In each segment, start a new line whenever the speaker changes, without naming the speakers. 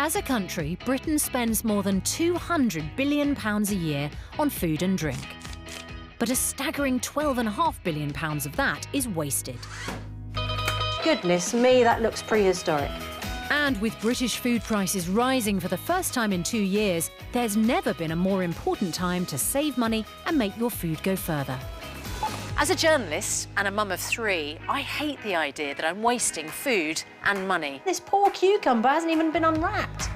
As a country, Britain spends more than £200 billion a year on food and drink. But a staggering £12.5 billion of that is wasted.
Goodness me, that looks prehistoric.
And with British food prices rising for the first time in 2 years, there's never been a more important time to save money and make your food go further.
As a journalist and a mum of 3, I hate the idea that I'm wasting food and money.
This poor cucumber hasn't even been unwrapped.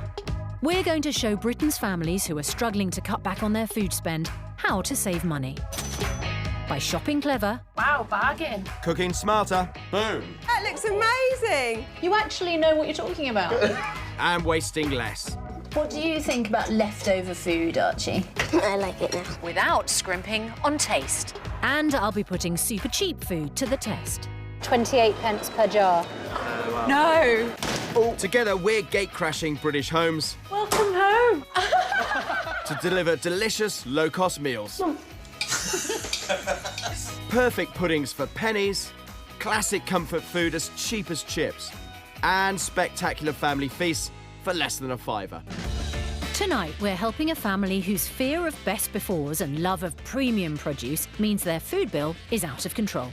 We're going to show Britain's families who are struggling to cut back on their food spend how to save money. By shopping clever.
Wow, bargain.
Cooking smarter. Boom.
That looks amazing.
You actually know what you're talking about.
And wasting less.
What do you think about leftover food, Archie?
I like it now.
Without scrimping on taste.
And I'll be putting super cheap food to the test.
28p per jar.
No.
Together, we're gate-crashing British homes
Welcome home.
to deliver delicious, low-cost meals. Perfect puddings for pennies, classic comfort food as cheap as chips, and spectacular family feasts for less than a £5.
Tonight, we're helping a family whose fear of best befores and love of premium produce means their food bill is out of control.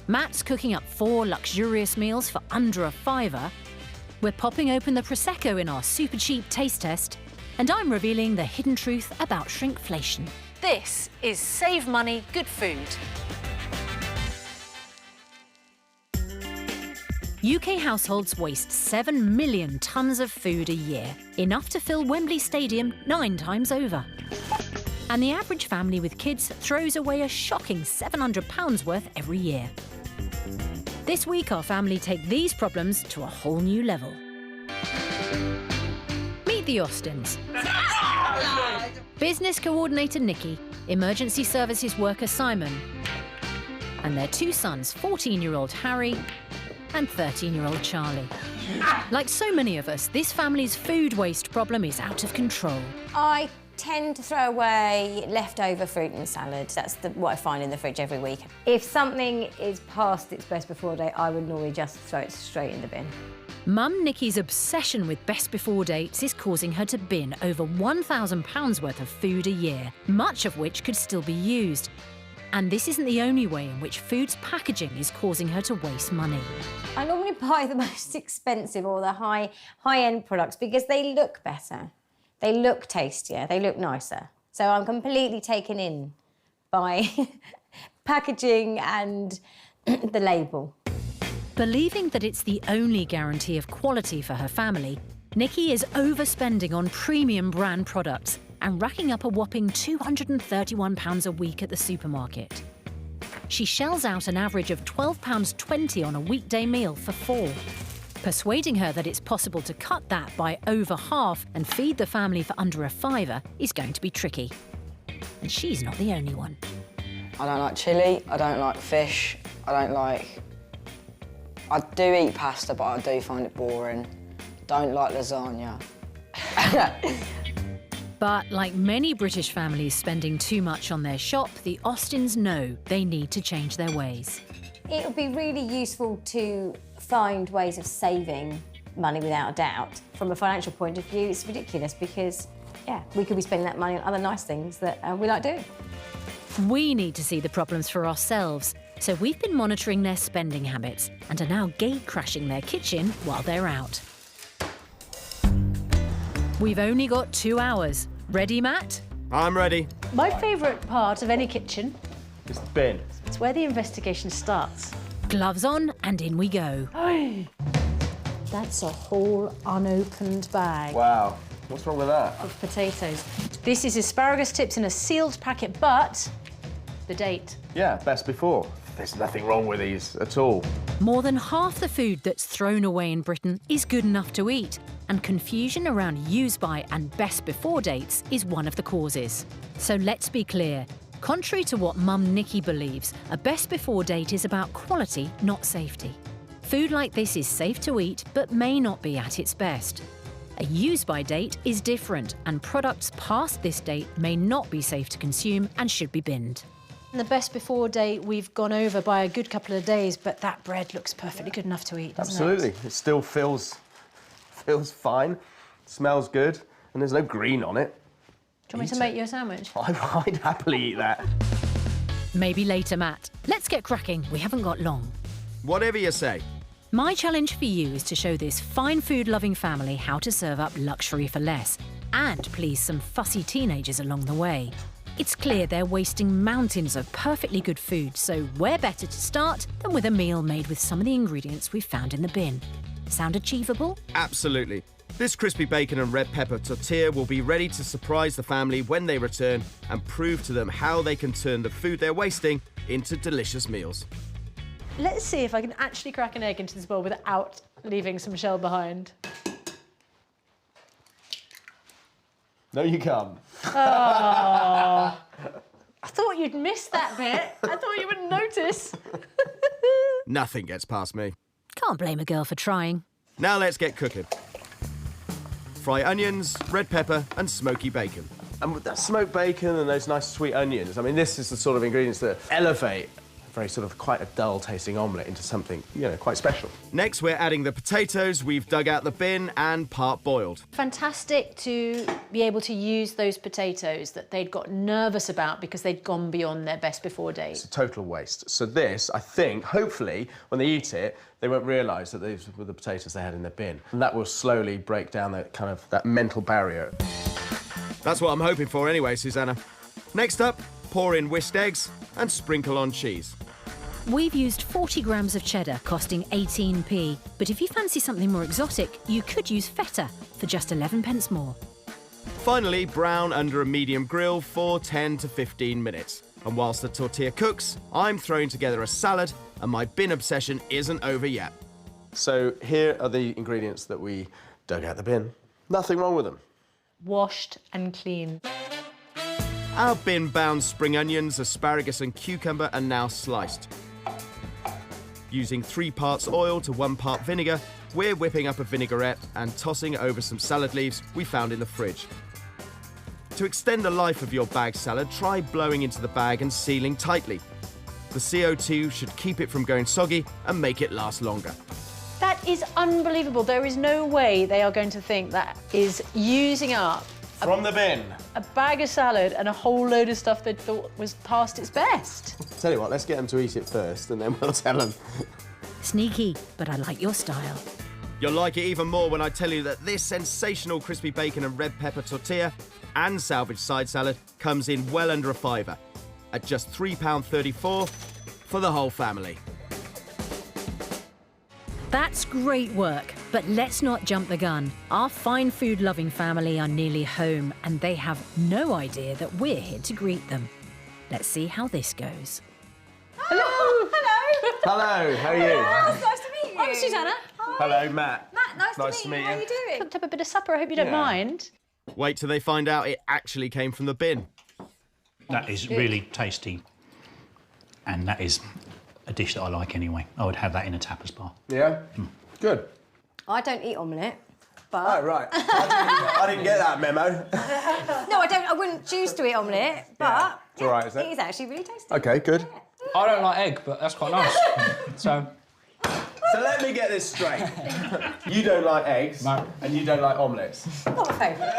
Matt's cooking up 4 luxurious meals for under a £5. We're popping open the Prosecco in our super cheap taste test, and I'm revealing the hidden truth about shrinkflation.
This is Save Money, Good Food.
UK households waste 7 million tonnes of food a year, enough to fill Wembley Stadium 9 times over. And the average family with kids throws away a shocking £700 worth every year. This week, our family take these problems to a whole new level. Meet the Austins. Business coordinator Nicky, emergency services worker Simon, and their 2 sons, 14-year-old Harry and 13-year-old Charlie. Like so many of us, this family's food waste problem is out of control.
I tend to throw away leftover fruit and salad. That's what I find in the fridge every week. If something is past its best before date, I would normally just throw it straight in the bin.
Mum Nicky's obsession with best before dates is causing her to bin over £1,000 worth of food a year, much of which could still be used. And this isn't the only way in which food's packaging is causing her to waste money.
I normally buy the most expensive or the high-end products because they look better, they look tastier, they look nicer. So I'm completely taken in by packaging and the label.
Believing that it's the only guarantee of quality for her family, Nicky is overspending on premium brand products and racking up a whopping £231 a week at the supermarket. She shells out an average of £12.20 on a weekday meal for 4. Persuading her that it's possible to cut that by over half and feed the family for under a £5 is going to be tricky. And she's not the only one.
I don't like chilli, I don't like fish, I do eat pasta, but I do find it boring. Don't like lasagna.
But like many British families spending too much on their shop, the Austins know they need to change their ways.
It would be really useful to find ways of saving money without a doubt. From a financial point of view, it's ridiculous because, yeah, we could be spending that money on other nice things that we like doing.
We need to see the problems for ourselves, so we've been monitoring their spending habits and are now gate-crashing their kitchen while they're out. We've only got 2 hours. Ready, Matt?
I'm ready.
My favourite part of any kitchen
It's the bin.
is where the investigation starts.
Gloves on and in we go.
That's a whole unopened bag
Wow. What's wrong with that?
of potatoes. This is asparagus tips in a sealed packet, but the date.
Yeah, best before. There's nothing wrong with these at all.
More than half the food that's thrown away in Britain is good enough to eat, and confusion around use by and best before dates is one of the causes. So let's be clear. Contrary to what Mum Nicky believes, a best before date is about quality, not safety. Food like this is safe to eat, but may not be at its best. A use-by date is different, and products past this date may not be safe to consume and should be binned.
And the best before date we've gone over by a good couple of days, but that bread looks perfectly good enough to eat, doesn't
Absolutely.
it?
It still feels fine. Smells good, and there's no green on it.
Do you want me to make you a sandwich?
I'd happily eat that.
Maybe later, Matt. Let's get cracking. We haven't got long.
Whatever you say.
My challenge for you is to show this fine food-loving family how to serve up luxury for less and please some fussy teenagers along the way. It's clear they're wasting mountains of perfectly good food, so where better to start than with a meal made with some of the ingredients we've found in the bin. Sound achievable?
Absolutely. This crispy bacon and red pepper tortilla will be ready to surprise the family when they return and prove to them how they can turn the food they're wasting into delicious meals.
Let's see if I can actually crack an egg into this bowl without leaving some shell behind.
No, you can't.
I thought you'd miss that bit. I thought you wouldn't notice.
Nothing gets past me.
Can't blame a girl for trying.
Now let's get cooking. Fry onions, red pepper and smoky bacon.
And with that smoked bacon and those nice sweet onions, I mean, this is the sort of ingredients that elevate a very sort of quite a dull-tasting omelette into something, you know, quite special.
Next, we're adding the potatoes we've dug out the bin and part-boiled.
Fantastic to be able to use those potatoes that they'd got nervous about because they'd gone beyond their best before date.
It's a total waste. So this, I think, hopefully, when they eat it, they won't realise that these were the potatoes they had in their bin. And that will slowly break down that mental barrier.
That's what I'm hoping for anyway, Susanna. Next up, pour in whisked eggs and sprinkle on cheese.
We've used 40 grams of cheddar, costing 18p. But if you fancy something more exotic, you could use feta for just 11 pence more.
Finally, brown under a medium grill for 10 to 15 minutes. And whilst the tortilla cooks, I'm throwing together a salad, and my bin obsession isn't over yet.
So here are the ingredients that we dug out the bin. Nothing wrong with them.
Washed and clean.
Our bin-bound spring onions, asparagus and cucumber are now sliced. Using 3 parts oil to 1 part vinegar, we're whipping up a vinaigrette and tossing over some salad leaves we found in the fridge. To extend the life of your bag salad, try blowing into the bag and sealing tightly. The CO2 should keep it from going soggy and make it last longer.
That is unbelievable. There is no way they are going to think that is using up
From the bin.
a bag of salad and a whole load of stuff they thought was past its best.
Tell you what, let's get them to eat it first and then we'll tell them.
Sneaky, but I like your style.
You'll like it even more when I tell you that this sensational crispy bacon and red pepper tortilla and salvage side salad comes in well under a fiver at just £3.34 for the whole family.
That's great work, but let's not jump the gun. Our fine food-loving family are nearly home, and they have no idea that we're here to greet them. Let's see how this goes.
Hello. Hello.
Hello, how are you?
Oh, it's nice to meet you.
I'm Susanna.
Hello, Matt.
Matt, nice to meet you. How are you doing?
Cooked up a bit of supper. I hope you don't mind.
Wait till they find out it actually came from the bin.
That is really tasty, and that is a dish that I like anyway. I would have that in a tapas bar.
Yeah? Good.
I don't eat omelette, but...
Oh, right. I didn't get that memo.
No, I wouldn't choose to eat omelette, but...
It's all right, is it?
It is actually really tasty.
OK, good.
I don't like egg, but that's quite nice. So
let me get this straight. You don't like eggs,
No.
and you don't like omelettes.
Not my favourite.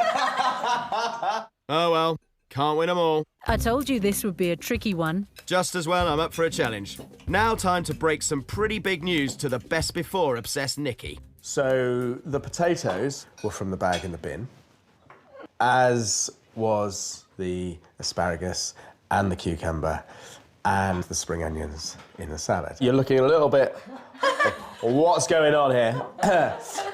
Oh well, can't win them all.
I told you this would be a tricky one.
Just as well, I'm up for a challenge. Now time to break some pretty big news to the best before obsessed Nicky.
So the potatoes were from the bag in the bin, as was the asparagus and the cucumber and the spring onions in the salad. You're looking a little bit, what's going on here?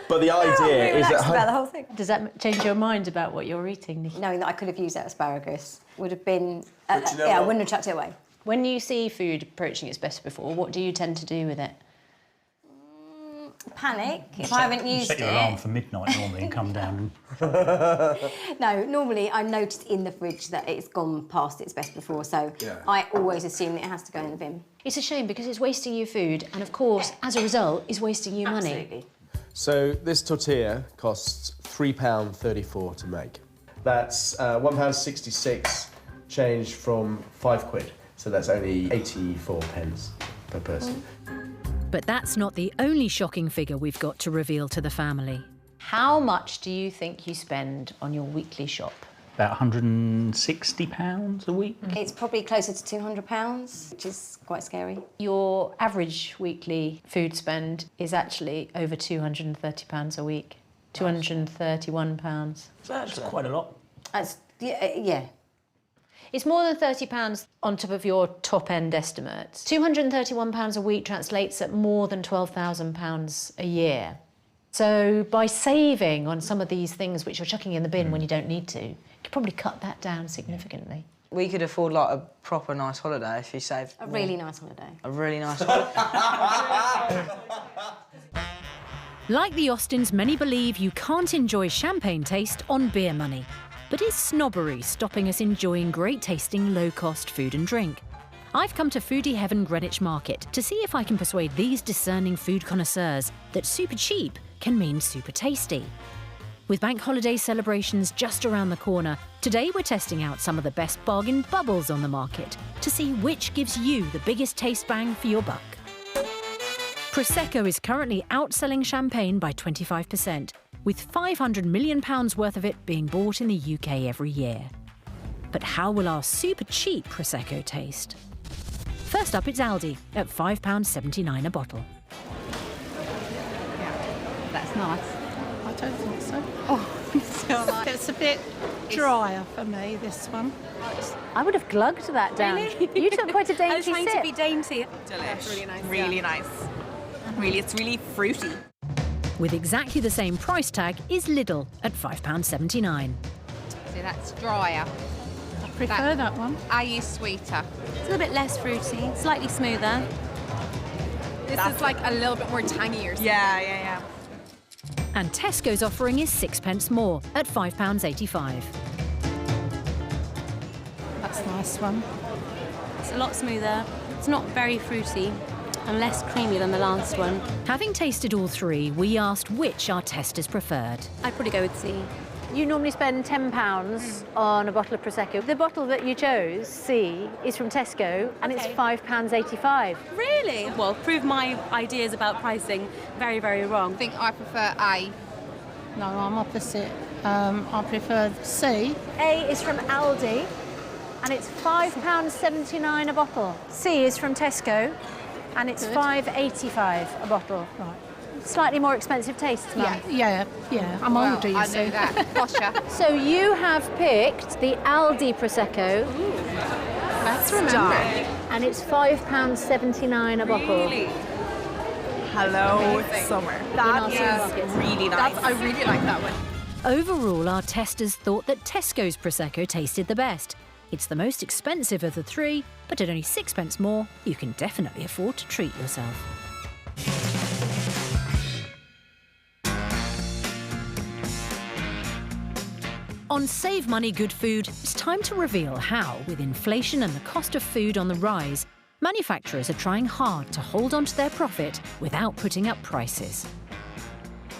But the idea is that...
about the whole thing.
Does that change your mind about what you're eating, Nicky?
Knowing that I could have used that asparagus would have been...
But you know
yeah, I
what?
wouldn't have chucked it away.
When you see food approaching its best before, what do you tend to do with it?
Panic if I haven't used
set
it.
your alarm for midnight normally and come down.
No, normally I noticed in the fridge that it's gone past its best before, so
Yeah.
I always assume that it has to go in the bin.
It's a shame because it's wasting you food, and of course, as a result, is wasting you money.
Absolutely.
So this tortilla costs £3.34 to make. That's £1.66 changed from £5. So that's only 84 pence per person.
But that's not the only shocking figure we've got to reveal to the family.
How much do you think you spend on your weekly shop?
About £160 a week.
It's probably closer to £200, which is quite scary.
Your average weekly food spend is actually over £230 a week. £231.
So that's quite a lot.
Yeah.
It's more than £30 on top of your top-end estimates. £231 a week translates at more than £12,000 a year. So by saving on some of these things which you're chucking in the bin when you don't need to, you could probably cut that down significantly.
We could afford like a proper nice holiday if you saved...
A really nice holiday.
A really nice holiday.
Like the Austins, many believe you can't enjoy champagne taste on beer money. But is snobbery stopping us enjoying great-tasting, low-cost food and drink? I've come to Foodie Heaven Greenwich Market to see if I can persuade these discerning food connoisseurs that super cheap can mean super tasty. With bank holiday celebrations just around the corner, today we're testing out some of the best bargain bubbles on the market to see which gives you the biggest taste bang for your buck. Prosecco is currently outselling champagne by 25%, with £500 million worth of it being bought in the UK every year. But how will our super cheap Prosecco taste? First up, it's Aldi at £5.79 a bottle.
That's nice. I don't think so. Oh, it's a bit drier for me, this one.
I would have glugged that down.
Really?
You took quite a dainty
I was trying
sip.
to be dainty.
Delish.
Really nice.
Really nice. Really, it's really fruity.
With exactly the same price tag is Lidl at £5.79.
So that's drier.
I prefer that one.
I use sweeter.
It's a little bit less fruity, slightly smoother.
This is like a little bit more tangier. Yeah.
And Tesco's offering is 6p more at £5.85.
That's a nice one.
It's a lot smoother. It's not very fruity and less creamy than the last one.
Having tasted all three, we asked which our testers preferred.
I'd probably go with C.
You normally spend £10 on a bottle of Prosecco. The bottle that you chose, C, is from Tesco, and it's £5.85.
Really? Well, prove my ideas about pricing very, very wrong.
I think I prefer A.
No, I'm opposite. I prefer C.
A is from Aldi, and it's £5.79 a bottle. C is from Tesco, and it's £5.85 a bottle.
Right.
Slightly more expensive taste, Mum.
Yeah. I'm older, you
I
see.
know that. Posher.
So you have picked the Aldi Prosecco.
Let's remember.
And it's £5.79 a bottle.
Really? Hello, summer. That
supermarkets.
is really nice. I really like that one.
Overall, our testers thought that Tesco's Prosecco tasted the best. It's the most expensive of the three, but at only 6p more, you can definitely afford to treat yourself. On Save Money Good Food, it's time to reveal how, with inflation and the cost of food on the rise, manufacturers are trying hard to hold on to their profit without putting up prices.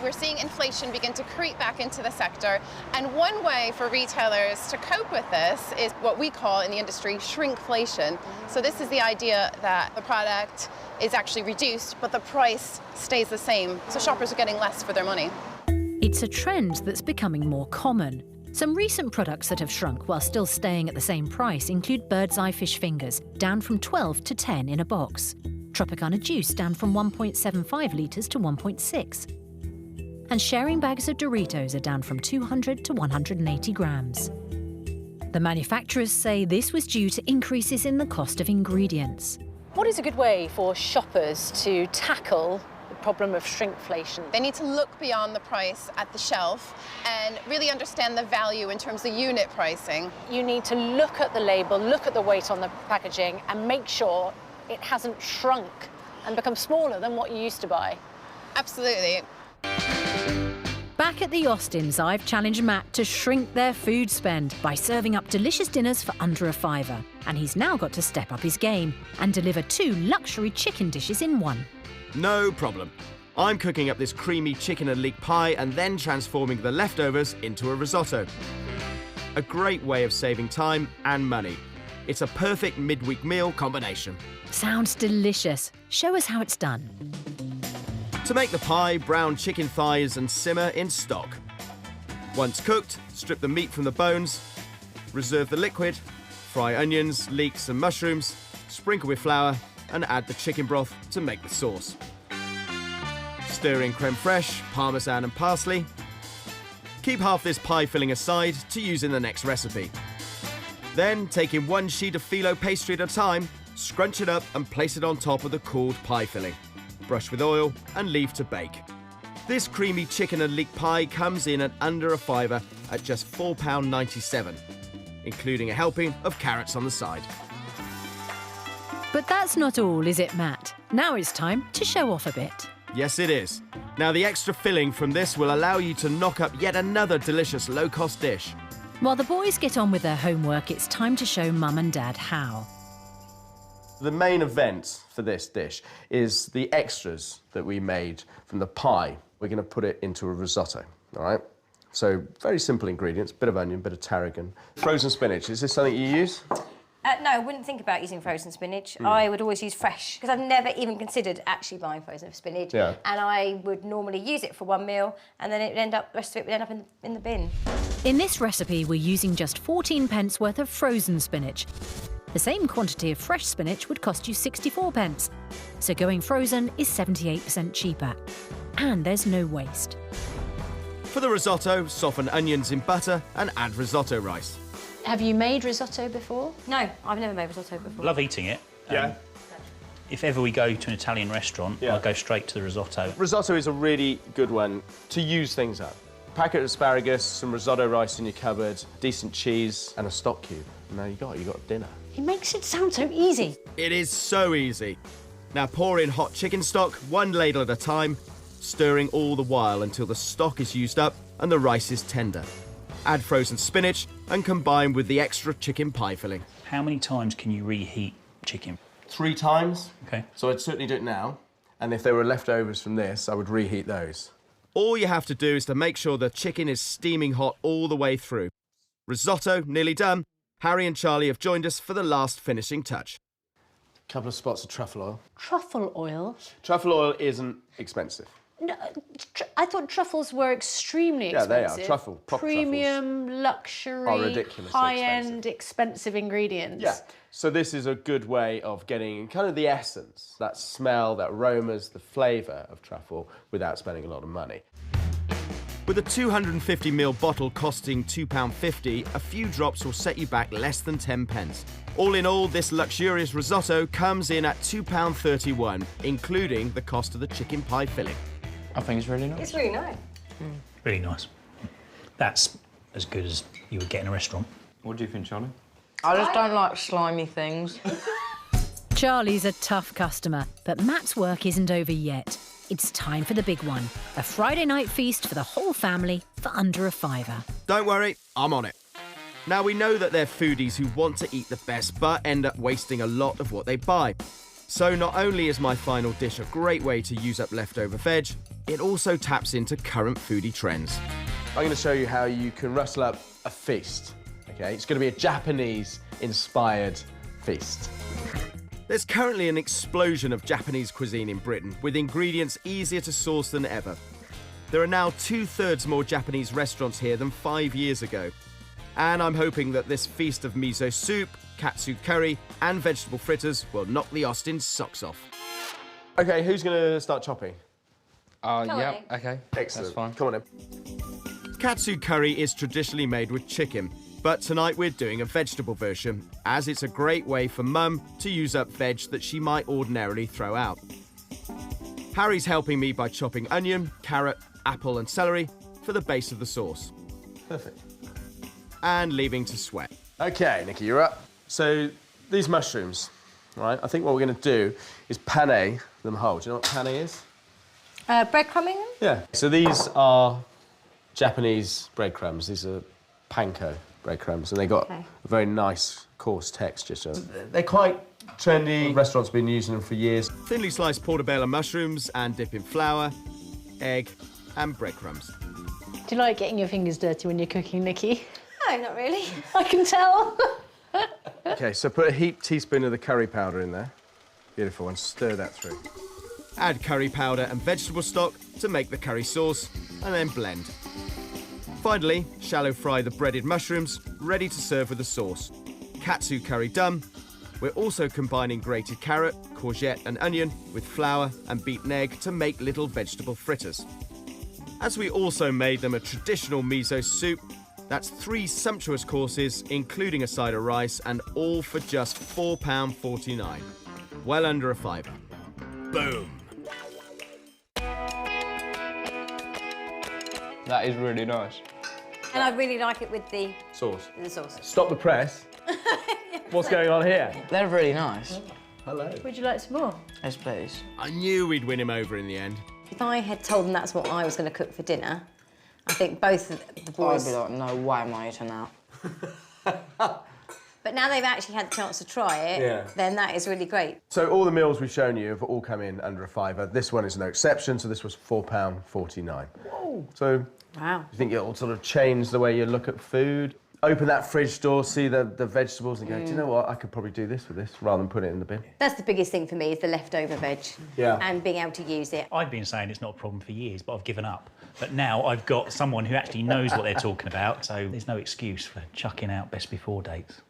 We're seeing inflation begin to creep back into the sector, and one way for retailers to cope with this is what we call in the industry shrinkflation. So this is the idea that the product is actually reduced, but the price stays the same. So shoppers are getting less for their money.
It's a trend that's becoming more common. Some recent products that have shrunk while still staying at the same price include Bird's Eye fish fingers, down from 12 to 10 in a box. Tropicana juice down from 1.75 litres to 1.6. And sharing bags of Doritos are down from 200 to 180 grams. The manufacturers say this was due to increases in the cost of ingredients.
What is a good way for shoppers to tackle the problem of shrinkflation?
They need to look beyond the price at the shelf and really understand the value in terms of unit pricing.
You need to look at the label, look at the weight on the packaging, and make sure it hasn't shrunk and become smaller than what you used to buy.
Absolutely.
Back at the Austins, I've challenged Matt to shrink their food spend by serving up delicious dinners for under a £5. And he's now got to step up his game and deliver 2 luxury chicken dishes in one.
No problem. I'm cooking up this creamy chicken and leek pie and then transforming the leftovers into a risotto. A great way of saving time and money. It's a perfect midweek meal combination.
Sounds delicious. Show us how it's done.
To make the pie, brown chicken thighs and simmer in stock. Once cooked, strip the meat from the bones, reserve the liquid, fry onions, leeks and mushrooms, sprinkle with flour and add the chicken broth to make the sauce. Stir in creme fraiche, parmesan and parsley. Keep half this pie filling aside to use in the next recipe. Then, take in one sheet of phyllo pastry at a time, scrunch it up and place it on top of the cooled pie filling. Brush with oil and leave to bake. This creamy chicken and leek pie comes in at under £5 at just £4.97, including a helping of carrots on the side.
But that's not all, is it, Matt? Now it's time to show off a bit.
Yes, it is. Now, the extra filling from this will allow you to knock up yet another delicious low-cost dish.
While the boys get on with their homework, it's time to show Mum and Dad how.
The main event for this dish is the extras that we made from the pie. We're going to put it into a risotto, all right? So, very simple ingredients, bit of onion, bit of tarragon. Frozen spinach, is this something you use?
No, I wouldn't think about using frozen spinach. I would always use fresh, because I've never even considered actually buying frozen spinach.
Yeah.
And I would normally use it for one meal, and then the rest of it would end up in the bin.
In this recipe, we're using just 14p worth of frozen spinach. The same quantity of fresh spinach would cost you 64p. So going frozen is 78% cheaper. And there's no waste.
For the risotto, soften onions in butter and add risotto rice.
Have you made risotto before?
No, I've never made risotto before.
Love eating it.
Yeah.
If ever we go to an Italian restaurant, I'll go straight to the risotto.
Risotto is a really good one to use things up. Packet of asparagus, some risotto rice in your cupboard, decent cheese and a stock cube. And now you got dinner.
He makes it sound so easy.
It is so easy. Now pour in hot chicken stock, one ladle at a time, stirring all the while until the stock is used up and the rice is tender. Add frozen spinach and combine with the extra chicken pie filling.
How many times can you reheat chicken?
3 times.
Okay.
So I'd certainly do it now. And if there were leftovers from this, I would reheat those.
All you have to do is to make sure the chicken is steaming hot all the way through. Risotto nearly done. Harry and Charlie have joined us for the last finishing touch.
A couple of spots of truffle oil.
Truffle oil?
Truffle oil isn't expensive.
No, I thought truffles were extremely expensive.
Yeah, they are. Prop
Premium, luxury,
are ridiculously
high-end, expensive ingredients.
Yeah. So this is a good way of getting kind of the essence, that smell, that aromas, the flavour of truffle without spending a lot of money.
With a 250ml bottle costing £2.50, a few drops will set you back less than 10p. All in all, this luxurious risotto comes in at £2.31, including the cost of the chicken pie filling.
I think it's really nice.
It's really nice.
Really nice. That's as good as you would get in a restaurant.
What do you think, Charlie?
I just don't like slimy things.
Charlie's a tough customer, but Matt's work isn't over yet. It's time for the big one, a Friday night feast for the whole family for under £5.
Don't worry, I'm on it. Now, we know that they're foodies who want to eat the best but end up wasting a lot of what they buy. So not only is my final dish a great way to use up leftover veg, it also taps into current foodie trends.
I'm going to show you how you can rustle up a feast, okay? It's going to be a Japanese-inspired feast.
There's currently an explosion of Japanese cuisine in Britain, with ingredients easier to source than ever. There are now 2/3 more Japanese restaurants here than 5 years ago. And I'm hoping that this feast of miso soup, katsu curry and vegetable fritters will knock the Austin's socks off.
OK, who's going to start chopping?
Yeah, OK.
Excellent.
That's fine.
Come on in.
Katsu curry is traditionally made with chicken, but tonight we're doing a vegetable version, as it's a great way for Mum to use up veg that she might ordinarily throw out. Harry's helping me by chopping onion, carrot, apple and celery for the base of the sauce.
Perfect.
And leaving to sweat.
OK, Nicky, you're up. So these mushrooms, right, I think what we're going to do is pane them whole. Do you know what pane is?
Breadcrumbing them?
Yeah. So these are Japanese breadcrumbs. These are panko breadcrumbs, and they got a very nice, coarse texture. So they're quite trendy. Restaurants have been using them for years.
Thinly sliced portobello mushrooms and dip in flour, egg and breadcrumbs.
Do you like getting your fingers dirty when you're cooking, Nicky?
No, not really.
I can tell.
OK, so put a heaped teaspoon of the curry powder in there. Beautiful, and stir that through.
Add curry powder and vegetable stock to make the curry sauce, and then blend. Finally, shallow fry the breaded mushrooms, ready to serve with the sauce. Katsu curry done. We're also combining grated carrot, courgette and onion with flour and beaten egg to make little vegetable fritters. As we also made them a traditional miso soup, that's 3 sumptuous courses, including a side of rice, and all for just £4.49. Well under a fiver. Boom!
That is really nice.
And I really like it with the
sauce.
Stop the press. What's going on here?
They're really nice.
Hello.
Would you like some more?
Yes, please.
I knew we'd win him over in the end.
If I had told them that's what I was going to cook for dinner, I think both of the boys...
I'd be like, no way am I eating that.
But now they've actually had the chance to try it, then that is really great.
So all the meals we've shown you have all come in under a fiver. This one is no exception, so this was £4.49.
Whoa.
So,
wow.
You think it'll sort of change the way you look at food? Open that fridge door, see the vegetables and go, do you know what, I could probably do this with this rather than put it in the bin.
That's the biggest thing for me, is the leftover veg.
Yeah.
And being able to use it.
I've been saying it's not a problem for years, but I've given up. But now I've got someone who actually knows what they're talking about, so there's no excuse for chucking out best before dates.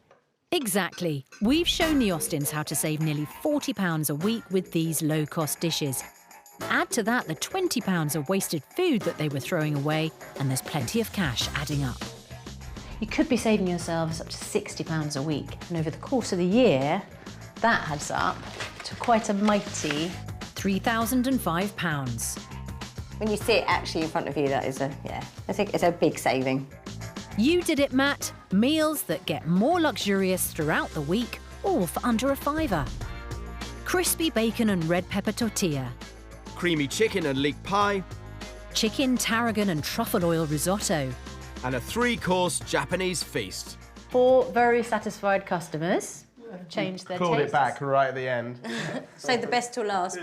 Exactly. We've shown the Austins how to save nearly £40 a week with these low-cost dishes. Add to that the £20 of wasted food that they were throwing away, and there's plenty of cash adding up.
You could be saving yourselves up to £60 a week. And over the course of the year, that adds up to quite a mighty
£3,005.
When you see it actually in front of you, that is I think it's a big saving.
You did it, Matt. Meals that get more luxurious throughout the week, all for under a fiver. Crispy bacon and red pepper tortilla.
Creamy chicken and leek pie.
Chicken, tarragon and truffle oil risotto.
And a 3-course Japanese feast.
4 very satisfied customers have changed their
Pulled
tastes.
it back right at the end.
Save the best till last.